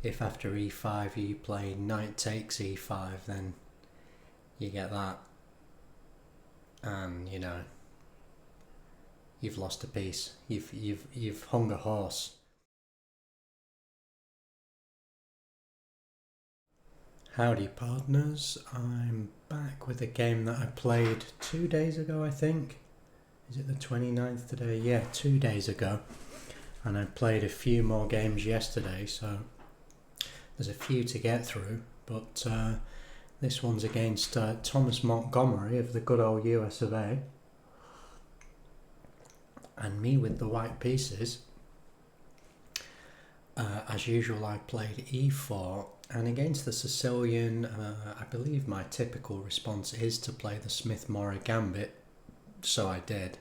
if after e5 you play knight takes e5, then you get that, and you've lost a piece. You've hung a horse. Howdy partners, I'm back with a game that I played 2 days ago, I think. Is it the 29th today? Yeah, 2 days ago. And I played a few more games yesterday, so there's a few to get through, but this one's against Thomas Montgomery of the good old US of A. And me with the white pieces. As usual, I played e4, and against the Sicilian, I believe my typical response is to play the Smith-Morra gambit, so I did.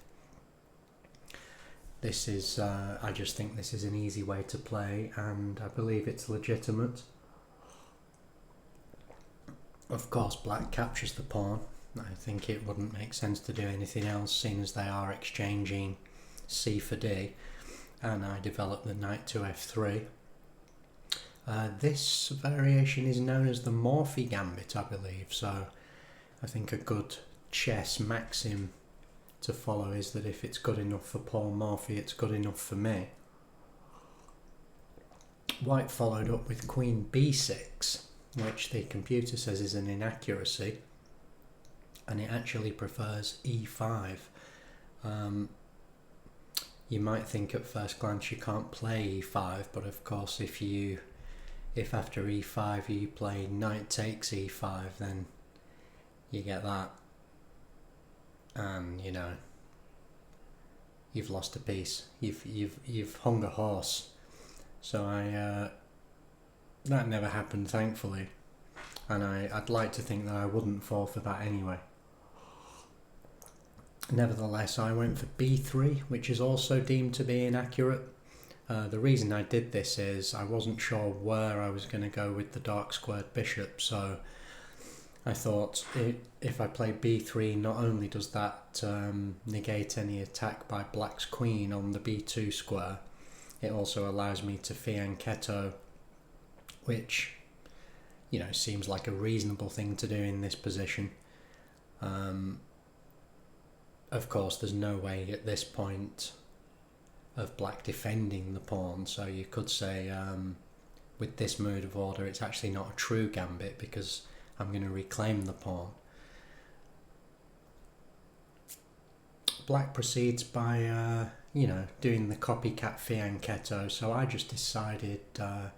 This is, I just think this is an easy way to play, and I believe it's legitimate. Of course, black captures the pawn. I think it wouldn't make sense to do anything else, seeing as they are exchanging c for d, and I develop the knight to f3. This variation is known as the Morphy gambit, I believe, so I think a good chess maxim to follow is that if it's good enough for Paul Morphy, it's good enough for me. White followed up with queen b6, which the computer says is an inaccuracy, and it actually prefers e5. You might think at first glance you can't play e5, but of course if after e5 you play knight takes e5, then you get that, and you've lost a piece. You've hung a horse. So that never happened, thankfully, and I'd like to think that I wouldn't fall for that anyway. Nevertheless, I went for b3, which is also deemed to be inaccurate. The reason I did this is I wasn't sure where I was going to go with the dark squared bishop, so I thought if I play b3, not only does that negate any attack by black's queen on the b2 square, it also allows me to fianchetto, which seems like a reasonable thing to do in this position. Of course, there's no way at this point of black defending the pawn, so you could say with this move of order it's actually not a true gambit because I'm going to reclaim the pawn. Black proceeds by doing the copycat fianchetto, so I just decided I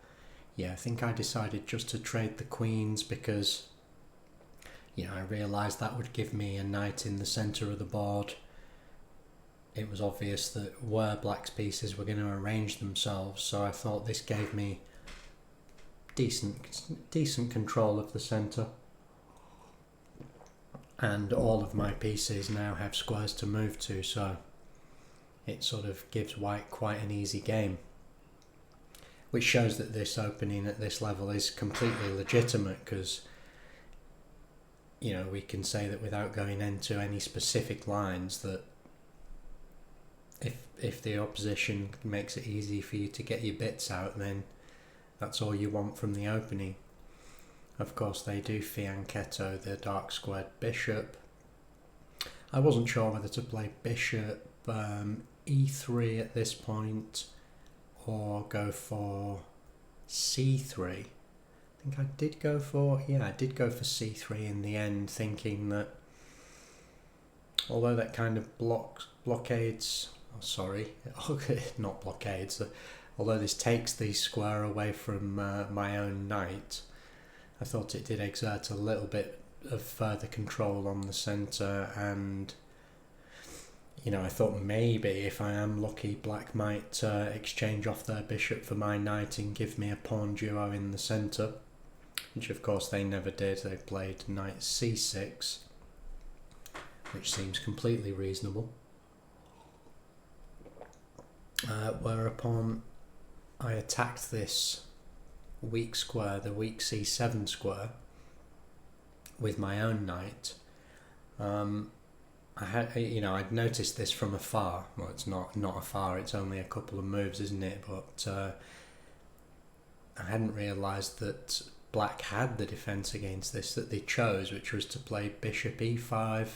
think I decided just to trade the queens because I realised that would give me a knight in the centre of the board. It was obvious that where black's pieces were going to arrange themselves, so I thought this gave me decent control of the centre, and all of my pieces now have squares to move to, so it sort of gives white quite an easy game, which shows that this opening at this level is completely legitimate, because we can say that without going into any specific lines that if the opposition makes it easy for you to get your bits out, then that's all you want from the opening. Of course, they do fianchetto the dark squared bishop. I wasn't sure whether to play bishop e3 at this point or go for c3. I think I did go for c3 in the end, thinking that although that kind of blockades, not blockades, although this takes the square away from my own knight, I thought it did exert a little bit of further control on the centre, and I thought maybe if I am lucky, black might exchange off their bishop for my knight and give me a pawn duo in the centre, which of course they never did. They played knight c6, which seems completely reasonable. Whereupon I attacked this weak square, the weak c7 square, with my own knight. I'd noticed this from afar. Well, it's not afar, it's only a couple of moves, isn't it? But I hadn't realised that black had the defence against this that they chose, which was to play bishop e5.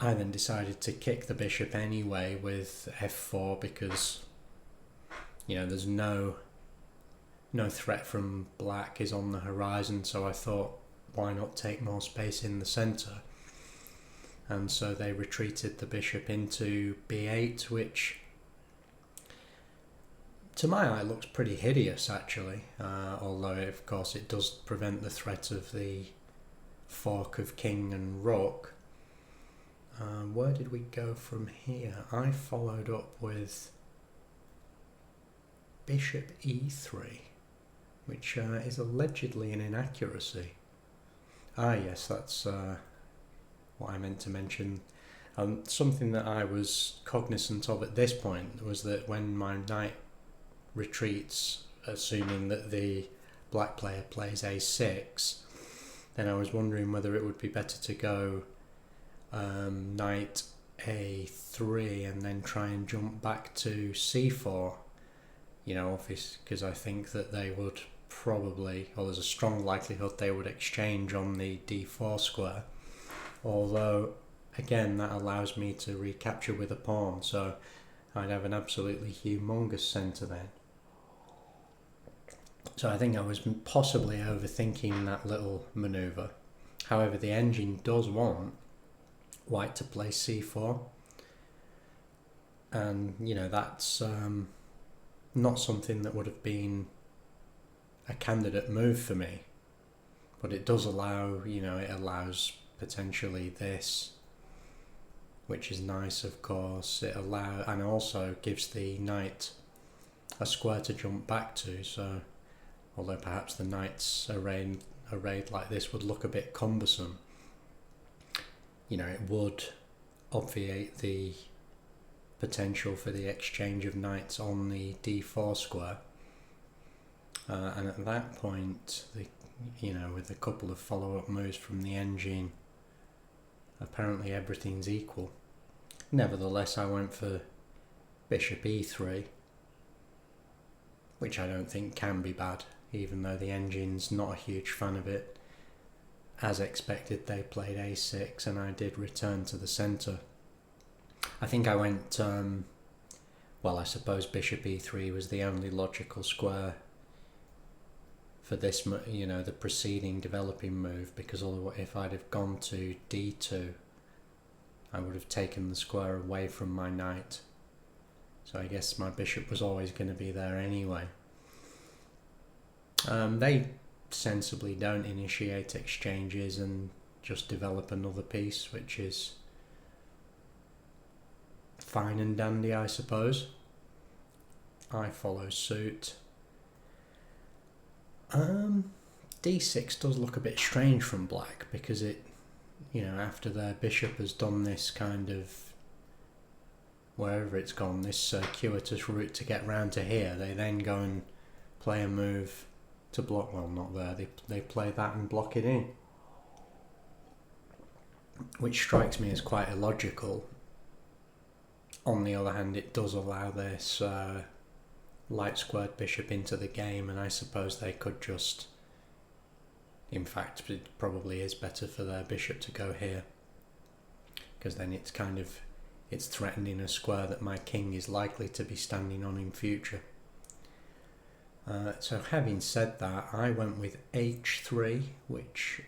I then decided to kick the bishop anyway with f4 because, there's no threat from black is on the horizon, so I thought, why not take more space in the centre? And so they retreated the bishop into b8, which to my eye looks pretty hideous actually, although of course it does prevent the threat of the fork of king and rook. Where did we go from here? I followed up with bishop e3, which is allegedly an inaccuracy. Yes, that's what I meant to mention. Something that I was cognizant of at this point was that when my knight retreats, assuming that the black player plays a6, then I was wondering whether it would be better to go knight a3 and then try and jump back to c4, obviously, because I think that they would probably, or there's a strong likelihood they would exchange on the d4 square, although again that allows me to recapture with a pawn, so I'd have an absolutely humongous centre then. So I think I was possibly overthinking that little manoeuvre. However, the engine does want white to play c4, and that's not something that would have been a candidate move for me, but it does allow, it allows potentially this, which is nice, of course. It allows, and also gives the knight a square to jump back to, so although perhaps the knights arrayed like this would look a bit cumbersome, it would obviate the potential for the exchange of knights on the d4 square. And at that point, with a couple of follow-up moves from the engine, apparently everything's equal. Nevertheless, I went for bishop e3, which I don't think can be bad, even though the engine's not a huge fan of it. As expected, they played a6 and I did return to the centre. I think I went, I suppose bishop e3 was the only logical square for this, the preceding developing move, because if I'd have gone to d2, I would have taken the square away from my knight. So I guess my bishop was always going to be there anyway. They sensibly don't initiate exchanges and just develop another piece, which is fine and dandy, I suppose. I follow suit. D6 does look a bit strange from black, because it, after their bishop has done this kind of, wherever it's gone, this circuitous route to get round to here, they then go and play a move to block, not there, they play that and block it in, which strikes me as quite illogical. On the other hand, it does allow this light squared bishop into the game, and I suppose they could just, in fact it probably is better for their bishop to go here, because then it's threatening a square that my king is likely to be standing on in future. So having said that, I went with h3, which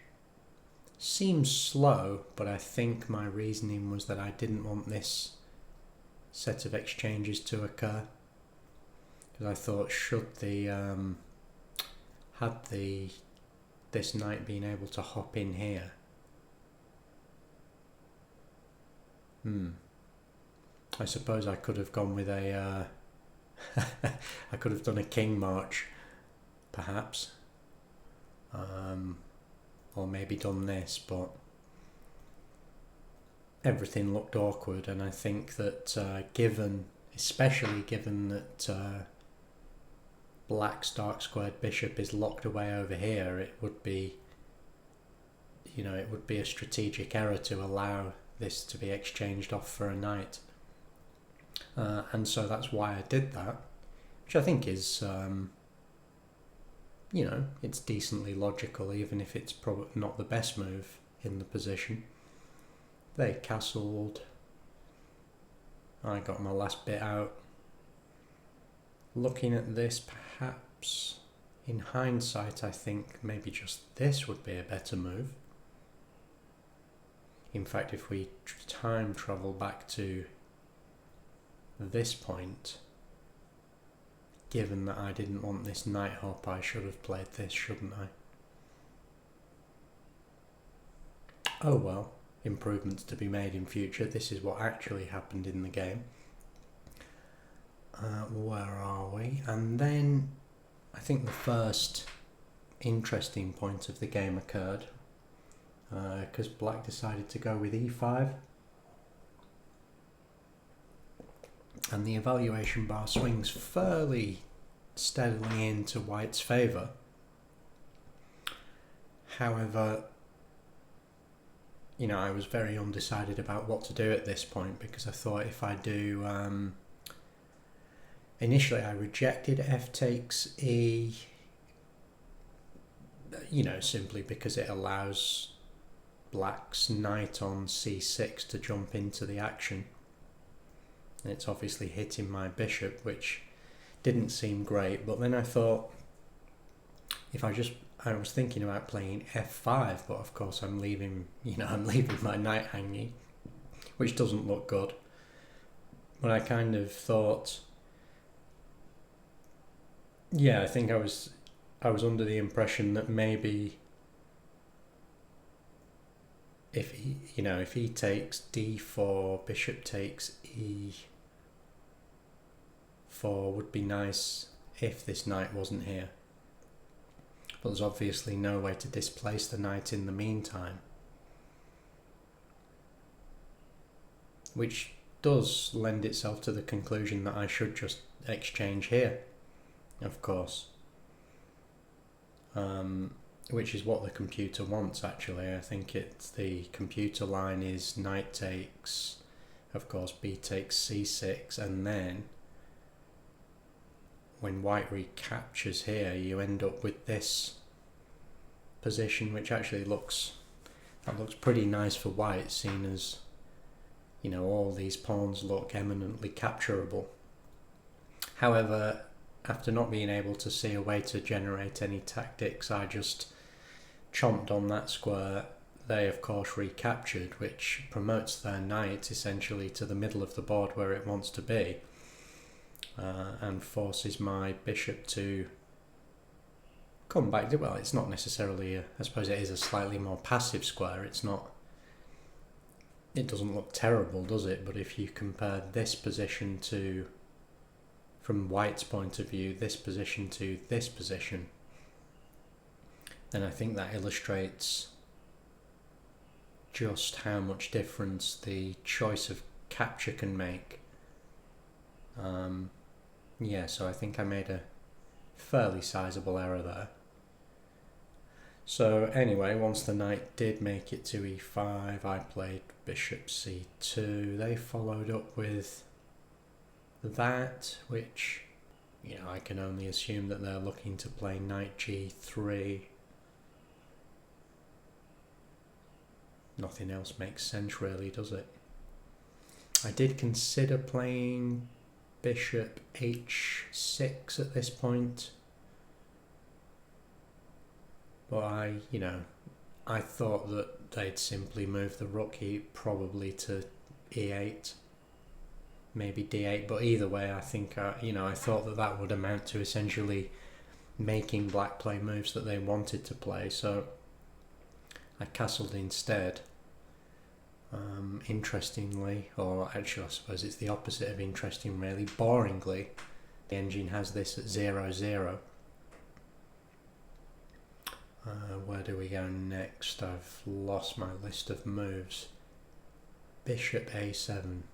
seems slow, but I think my reasoning was that I didn't want this set of exchanges to occur, because I thought should this knight been able to hop in here, I suppose I could have gone with a I could have done a king march, perhaps, or maybe done this, but everything looked awkward, and I think that especially given that black's dark squared bishop is locked away over here, it would be a strategic error to allow this to be exchanged off for a knight. And so that's why I did that, which I think is you know, it's decently logical, even if it's probably not the best move in the position. They castled. I got my last bit out. Looking at this, perhaps, in hindsight, I think maybe just this would be a better move. In fact, if we time travel back to this point, given that I didn't want this knight hop, I should have played this, shouldn't I? Oh well, improvements to be made in future. This is what actually happened in the game. Where are we? And then I think the first interesting point of the game occurred because black decided to go with e5, and the evaluation bar swings fairly steadily into white's favour. However, you know, I was very undecided about what to do at this point, because I thought if I do... initially I rejected f takes e, you know, simply because it allows black's knight on c6 to jump into the action. And it's obviously hitting my bishop, which didn't seem great. But then I thought, if I was thinking about playing f5, but of course I'm leaving my knight hanging, which doesn't look good. But I kind of thought, yeah, I think I was under the impression that maybe if he takes d4, bishop takes e4 would be nice if this knight wasn't here. But there's obviously no way to displace the knight in the meantime, which does lend itself to the conclusion that I should just exchange here, of course. Which is what the computer wants, actually. I think it's the computer line is knight takes, of course, b takes c6, and then when white recaptures here, you end up with this position, which actually looks pretty nice for white, seeing as, you know, all these pawns look eminently capturable. However, after not being able to see a way to generate any tactics, I just chomped on that square. They of course recaptured, which promotes their knight essentially to the middle of the board where it wants to be, and forces my bishop to come back. Well, it's not necessarily I suppose it is a slightly more passive square. It doesn't look terrible, does it? But if you compare this position to, from white's point of view, this position to this position, then I think that illustrates just how much difference the choice of capture can make. Yeah, so I think I made a fairly sizable error there. So anyway, once the knight did make it to e5, I played bishop c2. They followed up with that, which, you know, I can only assume that they're looking to play knight g3. Nothing else makes sense really, does it? I did consider playing bishop h6 at this point, but I thought that they'd simply move the rook probably to e8, maybe d8, but either way I think I thought that would amount to essentially making black play moves that they wanted to play, so I castled instead. Interestingly, or actually I suppose it's the opposite of interesting really, boringly, the engine has this at 0-0. Where do we go next? I've lost my list of moves. Bishop a7.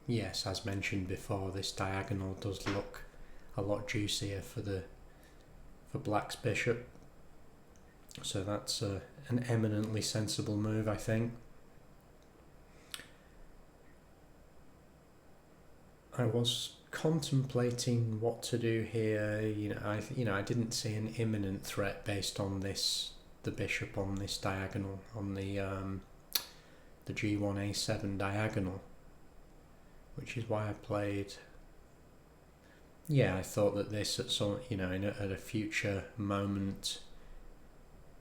Yes, as mentioned before, this diagonal does look a lot juicier for black's bishop. So that's an eminently sensible move, I think. I was contemplating what to do here. I didn't see an imminent threat based on the bishop on this diagonal, on the g1a7 diagonal, which is why I played. Yeah, I thought that this at at a future moment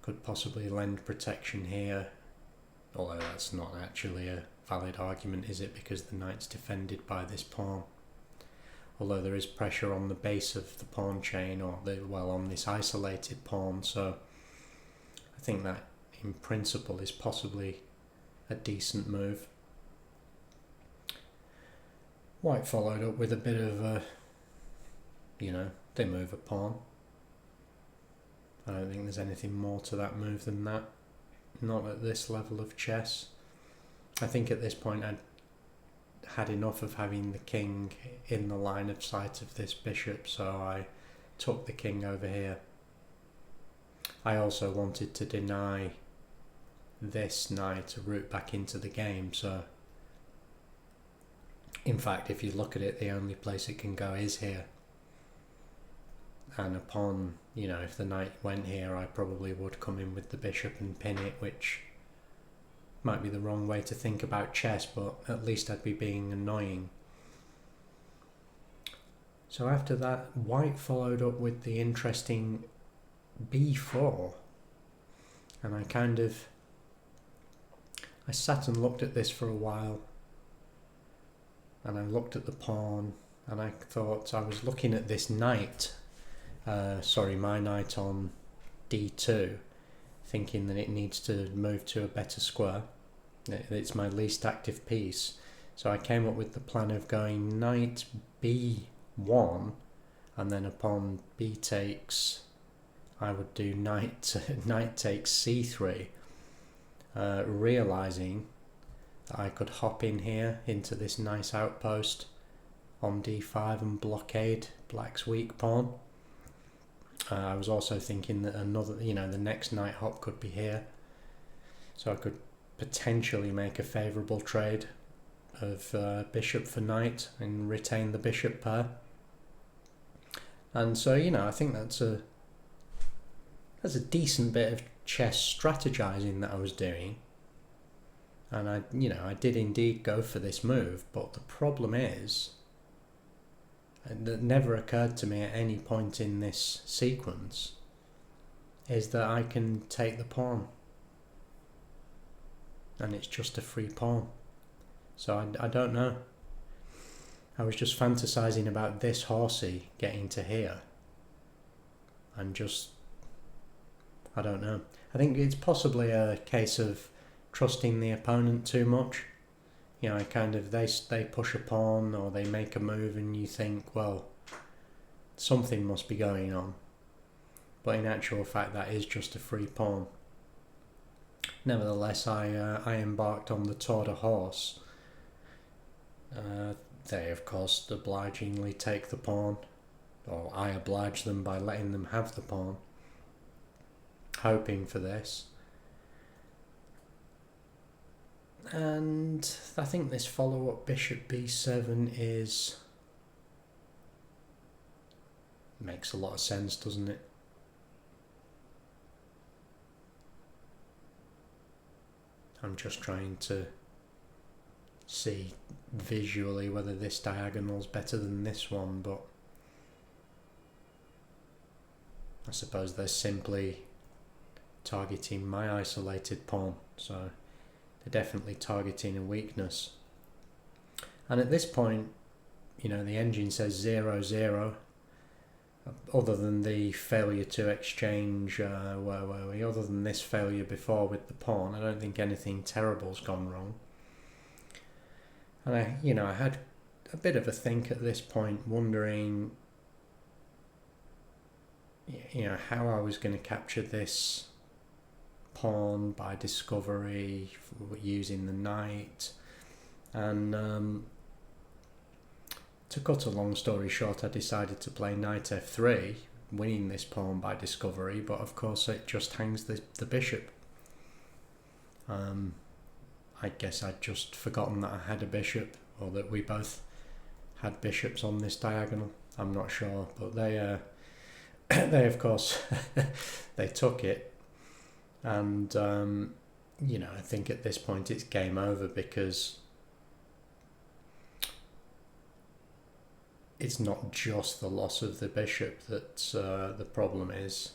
could possibly lend protection here, although that's not actually a valid argument, is it, because the knight's defended by this pawn. Although there is pressure on the base of the pawn chain, on this isolated pawn, so I think that in principle is possibly a decent move. White followed up with a bit of a, they move a pawn. I don't think there's anything more to that move than that. Not at this level of chess. I think at this point I'd had enough of having the king in the line of sight of this bishop, so I took the king over here. I also wanted to deny this knight a route back into the game, so in fact if you look at it, the only place it can go is here. And upon, if the knight went here, I probably would come in with the bishop and pin it, which might be the wrong way to think about chess, but at least I'd be being annoying. So after that, white followed up with the interesting b4, and I sat and looked at this for a while, and I looked at the pawn, and I thought I was looking at this knight, my knight on d2, thinking that it needs to move to a better square. It's my least active piece, so I came up with the plan of going knight b1, and then upon b takes, I would do knight takes c3, realizing that I could hop in here into this nice outpost on d5 and blockade black's weak pawn. I was also thinking that the next knight hop could be here, so I could potentially make a favourable trade of bishop for knight and retain the bishop pair. And so I think that's a decent bit of chess strategizing that I was doing, and I did indeed go for this move, but the problem is, and that never occurred to me at any point in this sequence, is that I can take the pawn, and it's just a free pawn. So I don't know. I was just fantasizing about this horsey getting to here, and I don't know. I think it's possibly a case of trusting the opponent too much. They push a pawn or they make a move and you think, well, something must be going on. But in actual fact, that is just a free pawn. Nevertheless, I embarked on the tour de horse. They, of course, obligingly take the pawn, or I oblige them by letting them have the pawn, hoping for this. And I think this follow-up bishop b7 makes a lot of sense, doesn't it? I'm just trying to see visually whether this diagonal's better than this one, but I suppose they're simply targeting my isolated pawn, so they're definitely targeting a weakness. And at this point, the engine says 0-0. Other than the failure to exchange, other than this failure before with the pawn, I don't think anything terrible's gone wrong. And I had a bit of a think at this point, wondering, how I was going to capture this pawn by discovery using the knight. And to cut a long story short, I decided to play knight f3, winning this pawn by discovery, but of course it just hangs the bishop. I guess I'd just forgotten that I had a bishop, or that we both had bishops on this diagonal. I'm not sure, but they they of course they took it, and you know, I think at this point it's game over, because it's not just the loss of the bishop that the problem is.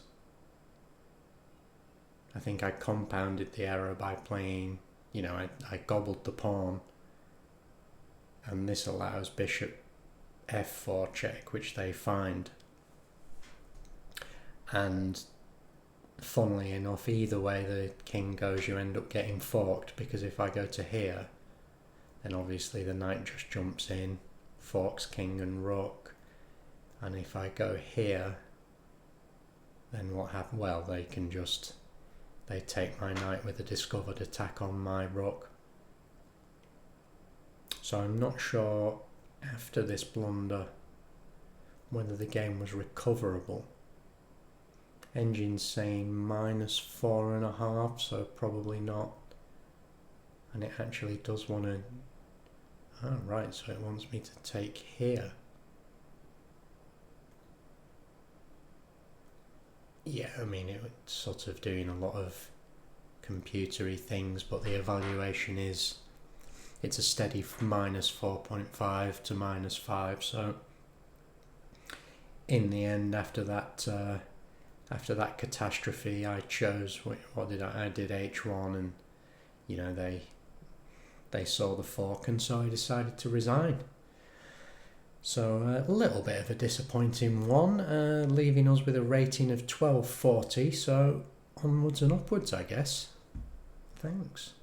I think I compounded the error by playing, you know, I gobbled the pawn, and this allows bishop f4 check, which they find. And funnily enough, either way the king goes, you end up getting forked, because if I go to here, then obviously the knight just jumps in, forks king and rook, and if I go here, then what happens? Well, they take my knight with a discovered attack on my rook. So I'm not sure after this blunder whether the game was recoverable. Engine's saying -4.5, so probably not. And it actually does want to... Oh, right, so it wants me to take here. Yeah, I mean, it's sort of doing a lot of computery things, but the evaluation is... It's a steady -4.5 to -5, so... In the end, after that catastrophe, I chose, what did I did h1, and you know, they saw the fork, and so I decided to resign. So a little bit of a disappointing one, leaving us with a rating of 1240, so onwards and upwards, I guess. Thanks.